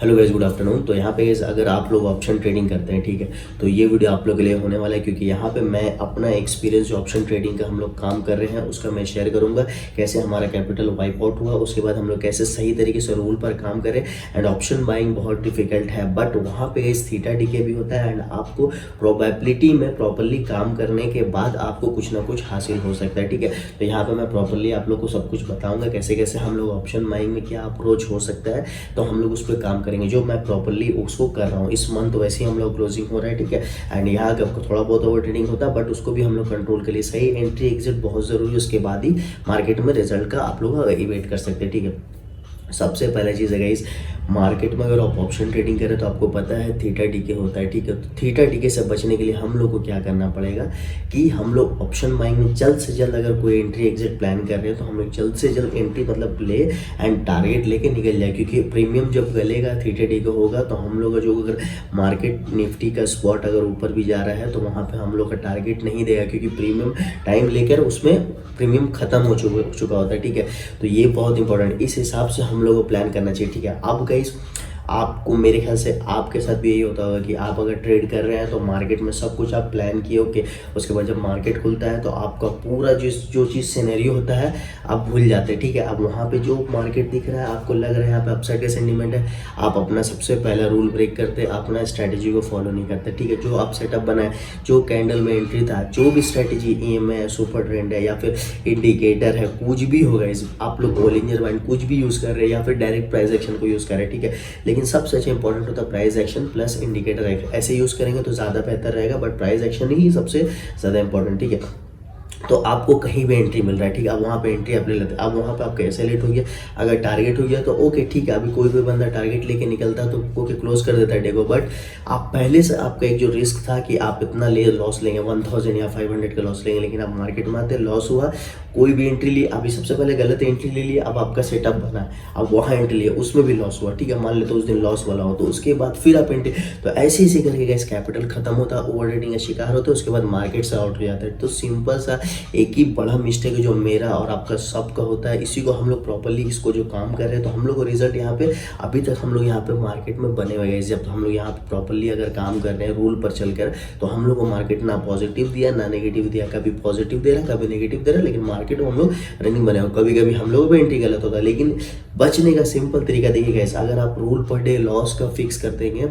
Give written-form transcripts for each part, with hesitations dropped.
Hello guys, good afternoon. तो यहाँ पे guys, अगर आप लोग ऑप्शन ट्रेडिंग करते हैं, ठीक है, तो ये वीडियो आप लोग के लिए होने वाला है, क्योंकि यहाँ पे मैं अपना एक्सपीरियंस जो ऑप्शन ट्रेडिंग का हम लोग काम कर रहे हैं उसका मैं शेयर करूंगा। कैसे हमारा कैपिटल वाइप आउट हुआ, उसके बाद हम लोग कैसे सही तरीके से रूल पर काम करें। एंड ऑप्शन बाइंग बहुत डिफिकल्ट है, बट वहाँ पे guys थीटा डीके भी होता है। एंड आपको प्रोबेबिलिटी में प्रॉपरली काम करने के बाद आपको कुछ ना कुछ हासिल हो सकता है, ठीक है। तो यहाँ पे मैं प्रॉपरली आप लोग को सब कुछ बताऊंगा, कैसे कैसे हम लोग ऑप्शन बाइंग में क्या अप्रोच हो सकता है, तो हम लोग उस पर काम करेंगे, जो मैं प्रॉपरली उसको कर रहा हूँ। इस मंथ वैसे ही हम लोग क्लोजिंग हो रहा है, ठीक है। एंड यहाँ आपको थोड़ा बहुत ओवर ट्रेडिंग होता है, बट उसको भी हम लोग कंट्रोल के लिए सही एंट्री एग्जिट बहुत ज़रूरी है। उसके बाद ही मार्केट में रिजल्ट का आप लोग इवेट कर सकते हैं, ठीक है। सबसे पहला चीज़ है गाइस, मार्केट में अगर आप ऑप्शन ट्रेडिंग करें तो आपको पता है थीटा डीके होता है, ठीक है। तो थीटा डीके से बचने के लिए हम लोग को क्या करना पड़ेगा कि हम लोग ऑप्शन बाइंग में जल्द से जल्द अगर कोई एंट्री एग्जिट प्लान कर रहे हैं तो हम लोग जल्द से जल्द एंट्री मतलब ले एंड टारगेट लेके निकल जाए, क्योंकि प्रीमियम जब गलेगा थीटा डीके होगा तो हम लोग का जो अगर मार्केट निफ्टी का स्पॉट अगर ऊपर भी जा रहा है तो वहाँ पर हम लोग का टारगेट नहीं देगा, क्योंकि प्रीमियम टाइम लेकर उसमें प्रीमियम खत्म हो चुका होता है, ठीक है। तो ये बहुत इंपॉर्टेंट, इस हिसाब से हम लोग को प्लान करना चाहिए, ठीक है। अब गाइस आपको मेरे ख्याल से आपके साथ भी यही होता होगा कि आप अगर ट्रेड कर रहे हैं तो मार्केट में सब कुछ आप प्लान किए, ओके। उसके बाद जब मार्केट खुलता है तो आपका पूरा जो चीज़ सिनेरियो होता है आप भूल जाते हैं, ठीक है। अब वहाँ पे जो मार्केट दिख रहा है आपको लग रहा है यहाँ पे अपसाइड का सेंटीमेंट है, आप अपना सबसे पहला रूल ब्रेक करते, अपना स्ट्रैटेजी को फॉलो नहीं करते, ठीक है। जो आप सेटअप बनाए, जो कैंडल में एंट्री था, जो भी स्ट्रैटेजी EMA है, सुपर ट्रेंड है या फिर इंडिकेटर है, कुछ भी होगा, इस आप लोग बॉलिंजर बैंड कुछ भी यूज़ कर रहे हैं या फिर डायरेक्ट प्राइस एक्शन को यूज़ कर रहे हैं, ठीक है। लेकिन सबसे अच्छा इंपॉर्टेंट होता है price action plus indicator action. ऐसे यूज करेंगे तो ज़्यादा बेहतर रहेगा, बट प्राइस एक्शन ही सबसे ज़्यादा इंपॉर्टेंट, ठीक है। तो आपको कहीं भी एंट्री मिल रहा है, ठीक है, अब वहाँ पे एंट्री आप ले लेते हैं। अब वहाँ पे आपका ऐसे लेट हो गया, अगर टारगेट हो गया तो ओके ठीक है, अभी कोई भी बंदा टारगेट लेके निकलता है तो ओके क्लोज कर देता है डे को। बट आप पहले से आपका एक जो रिस्क था कि आप इतना लॉस लेंगे 1000 या 500 का लॉस लेंगे, लेकिन आप मार्केट में आते लॉस हुआ, कोई भी एंट्री ली, अभी सबसे पहले गलत एंट्री ले लिया, अब आपका सेटअप बना, अब वहाँ एंट्री लिया, उसमें भी लॉस हुआ, ठीक है। मान लेते उस दिन लॉस वाला हो तो उसके बाद फिर आप एंट्री, तो ऐसे ऐसे करके गैस कैपिटल खत्म होता है, ओवर ट्रेडिंग का शिकार होता है, उसके बाद मार्केट से आउट हो जाता है। तो सिंपल सा एक ही बड़ा मिस्टेक है जो मेरा और आपका सबका होता है, इसी को हम लोग प्रॉपरली इसको जो काम कर रहे हैं तो हम लोग को रिजल्ट यहाँ पे अभी तक हम लोग यहाँ पे मार्केट में बने हुए हैं। जब हम लोग यहाँ पे प्रॉपरली अगर काम कर रहे हैं रूल पर चलकर, तो हम लोग को मार्केट ना पॉजिटिव दिया ना नेगेटिव दिया, कभी पॉजिटिव दे रहा कभी नेगेटिव दे रहा, लेकिन मार्केट में हम लोग रनिंग बने हो। कभी कभी हम लोग भी एंट्री गलत होता है, लेकिन बचने का सिंपल तरीका देखिए कैसे, अगर आप रूल पर डे लॉस का फिक्स कर देंगे,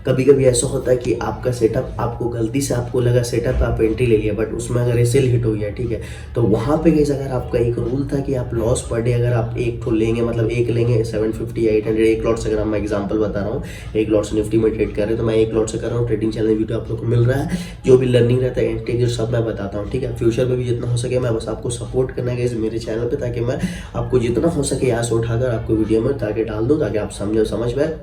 कभी कभी ऐसा होता है कि आपका सेटअप, आपको गलती से आपको लगा सेटअप आप एंट्री ले लिया, बट उसमें अगर सेल हिट हो गया, ठीक है, तो वहाँ पे कैसे अगर आपका एक रूल था कि आप लॉस पर डे अगर आप एक ठो लेंगे, मतलब एक लेंगे 750 या 800 एक लॉट से, अगर मैं एग्जांपल बता रहा हूँ, एक लॉट से निफ्टी में ट्रेड कर रहे हैं तो मैं एक लॉट से कर रहा हूँ। ट्रेडिंग चैनल वीडियो आप लोग को मिल रहा है, जो भी लर्निंग रहता है एंट्री जो सब मैं बताता हूँ, ठीक है। फ्यूचर में भी जितना हो सके मैं बस आपको सपोर्ट करना है मेरे चैनल पर, ताकि मैं आपको जितना हो सके यहाँ से उठाकर आपको वीडियो में ताकि डाल दूँ, ताकि आप समझ पाए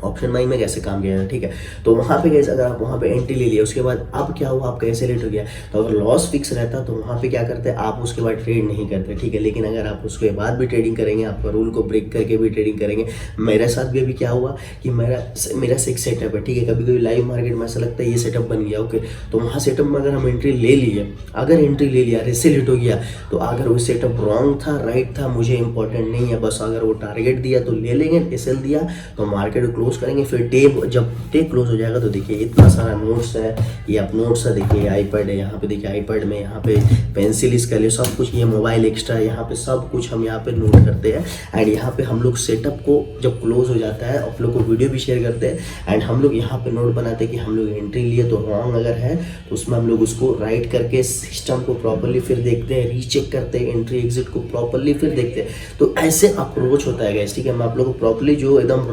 ऑप्शन बाइंग में कैसे काम किया है, ठीक है। तो वहाँ पे कैसे अगर आप वहाँ पे एंट्री ले लिया, उसके बाद अब क्या हुआ, आपका ऐसे लेट हो गया, तो अगर लॉस फिक्स रहता तो वहाँ पे क्या करते हैं आप, उसके बाद ट्रेड नहीं करते, ठीक है। लेकिन अगर आप उसके बाद भी ट्रेडिंग करेंगे, आपका रूल को ब्रेक करके भी ट्रेडिंग करेंगे, मेरे साथ भी अभी क्या हुआ कि मेरा सिक्स सेटअप है, ठीक है। कभी कभी लाइव मार्केट में ऐसा लगता है ये सेटअप बन गया, ओके, तो वहाँ सेटअप में अगर हम एंट्री ले लिए, अगर एंट्री ले लिया ऐसे लेट हो गया, तो अगर वो सेटअप रॉन्ग था राइट था मुझे इंपॉर्टेंट नहीं है, बस अगर वो टारगेट दिया तो ले लेंगे, एसएल दिया तो मार्केट क्लोज करेंगे, फिर जब डे क्लोज हो जाएगा तो देखिए इतना सारा नोट्स है, ये आप नोट्स है, देखिए आईपैड है, यहाँ पे देखिए आईपैड में यहाँ पे पेंसिल इसका लिए सब कुछ, ये मोबाइल एक्स्ट्रा है, यहाँ पे सब कुछ हम यहाँ पे नोट करते हैं। एंड यहाँ पे हम लोग सेटअप को जब क्लोज हो जाता है आप लोग को वीडियो भी शेयर करते हैं, एंड हम लोग यहाँ पे नोट बनाते हैं कि हम लोग एंट्री लिए तो रॉन्ग अगर है तो उसमें हम लोग उसको राइट करके सिस्टम को प्रॉपरली फिर देखते हैं, रीचेक करते हैं, एंट्री एग्जिट को प्रॉपरली फिर देखते हैं। तो ऐसे अप्रोच होता है गाइस, ठीक है। मैं आप लोग को प्रॉपरली जो एकदम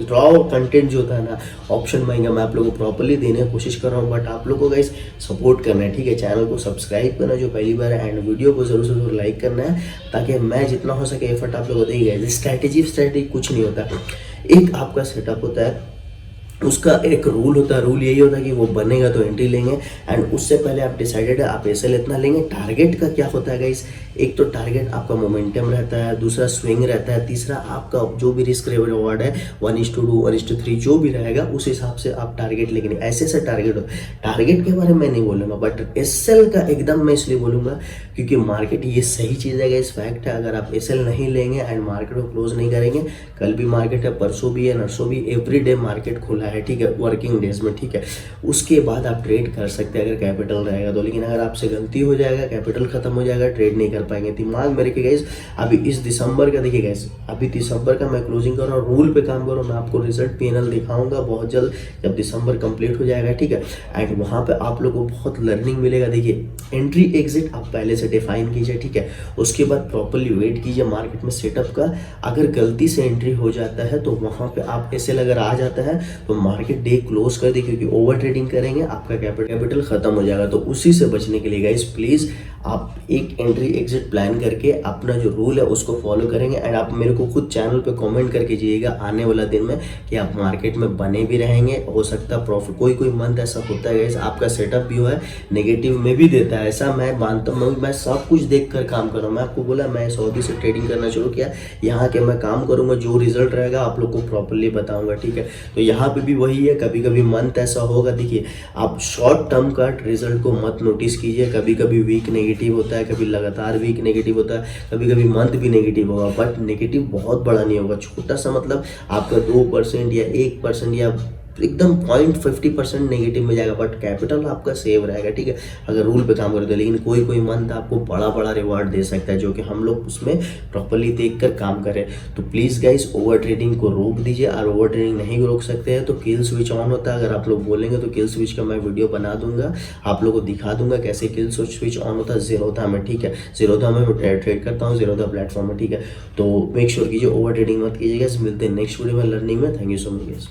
रॉ कंटेंट जो होता है ना ऑप्शन बाइंग मैं आप लोगों को प्रॉपरली देने की कोशिश कर रहा हूँ, बट आप लोगों को गाइस सपोर्ट करना है, ठीक है। चैनल को सब्सक्राइब करना जो पहली बार है, एंड वीडियो को जरूर से जरूर लाइक करना है, ताकि मैं जितना हो सके एफर्ट आप लोगों को देगा। स्ट्रैटेजी कुछ नहीं होता, एक आपका सेटअप होता है, उसका एक रूल होता है, रूल यही होता है कि वो बनेगा तो एंट्री लेंगे। एंड उससे पहले आप डिसाइडेड है आप एसएल इतना लेंगे। टारगेट का क्या होता है गाइस, एक तो टारगेट आपका मोमेंटम रहता है, दूसरा स्विंग रहता है, तीसरा आपका जो भी रिस्क रिवॉर्ड है 1:2 1:3 जो भी रहेगा उस हिसाब से आप टारगेट लेंगे। ऐसे ऐसे टारगेट हो, टारगेट के बारे में मैं नहीं बोलूँगा, बट एसएल का एकदम मैं इसलिए बोलूँगा क्योंकि मार्केट ये सही चीज़ है गाइस, फैक्ट है। अगर आप एसएल नहीं लेंगे एंड मार्केट को क्लोज नहीं करेंगे, कल भी मार्केट है, परसों भी है, नरसों भी, एवरी डे मार्केट खुला है, ठीक है, वर्किंग डेज में, ठीक है। उसके बाद आप ट्रेड कर सकते हैं अगर कैपिटल रहेगा तो, लेकिन अगर आपसे गलती हो जाएगा, कैपिटल खत्म हो जाएगा, ट्रेड नहीं कर पाएंगे। दिमाग में रखिए गाइस, अभी इस दिसंबर का देखिए गाइस, अभी दिसंबर का मैं क्लोजिंग कर रहा हूँ, रूल पे काम कर रहा हूँ, मैं आपको रिजल्ट पीएनएल दिखाऊंगा बहुत जल्द जब दिसंबर कंप्लीट हो जाएगा, ठीक है। एंड वहाँ पे आप लोगों को बहुत लर्निंग मिलेगा। देखिए एंट्री एग्जिट आप पहले से डिफाइन कीजिए, ठीक है, उसके बाद प्रॉपरली वेट कीजिए मार्केट में सेटअप का। अगर गलती से एंट्री हो जाता है तो वहाँ पे आप एसएल अगर आ जाता है तो मार्केट डे क्लोज कर दे, क्योंकि ओवर ट्रेडिंग करेंगे आपका कैपिटल खत्म हो जाएगा। तो उसी से बचने के लिए गाइस प्लीज आप एक एंट्री एग्जिट प्लान करके अपना जो रूल है उसको फॉलो करेंगे। एंड आप मेरे को खुद चैनल पे कमेंट करके जाइएगा आने वाला दिन में कि आप मार्केट में बने भी रहेंगे, हो सकता है प्रॉफिट कोई मंथ ऐसा होता है गाइस आपका सेटअप भी हुआ है नेगेटिव में भी देता है, ऐसा मैं मानता हूँ। मैं सब कुछ देख कर काम कर रहा हूँ। मैं आपको बोला मैं सऊदी से ट्रेडिंग करना शुरू किया, यहाँ के मैं काम करूँगा, जो रिजल्ट रहेगा आप लोग को प्रॉपरली बताऊँगा, ठीक है। तो यहाँ पे भी वही है, कभी कभी मंथ ऐसा होगा। देखिए आप शॉर्ट टर्म का रिजल्ट को मत नोटिस कीजिए, कभी कभी वीक नेगेटिव होता है, कभी लगातार वीक नेगेटिव होता है, कभी कभी मंथ भी नेगेटिव होगा, बट नेगेटिव बहुत बड़ा नहीं होगा, छोटा सा, मतलब आपका 2% या 1% या एकदम 0.50% नेगेटिव में जाएगा, बट कैपिटल आपका सेव रहेगा, ठीक है, अगर रूल पे काम करते हो। लेकिन कोई मंथ आपको बड़ा बड़ा रिवार्ड दे सकता है, जो कि हम लोग उसमें प्रॉपरली देख कर काम करें। तो प्लीज़ गाइस ओवर ट्रेडिंग को रोक दीजिए, और ओवर ट्रेडिंग नहीं रोक सकते हैं तो किल स्विच ऑन होता है, अगर आप लोग बोलेंगे तो किल स्विच का मैं वीडियो बना दूंगा, आप लोग को दिखा दूंगा कैसे किल स्विच ऑन होता है ज़ीरोधा में, ठीक है। ज़ीरोधा में ट्रेड करता हूँ, ज़ीरोधा प्लेटफॉर्म में, ठीक है। तो मेक श्योर कीजिए ओवर ट्रेडिंग मत कीजिएगा। मिलते हैं नेक्स्ट वीडियो में लर्निंग में। Thank you so much.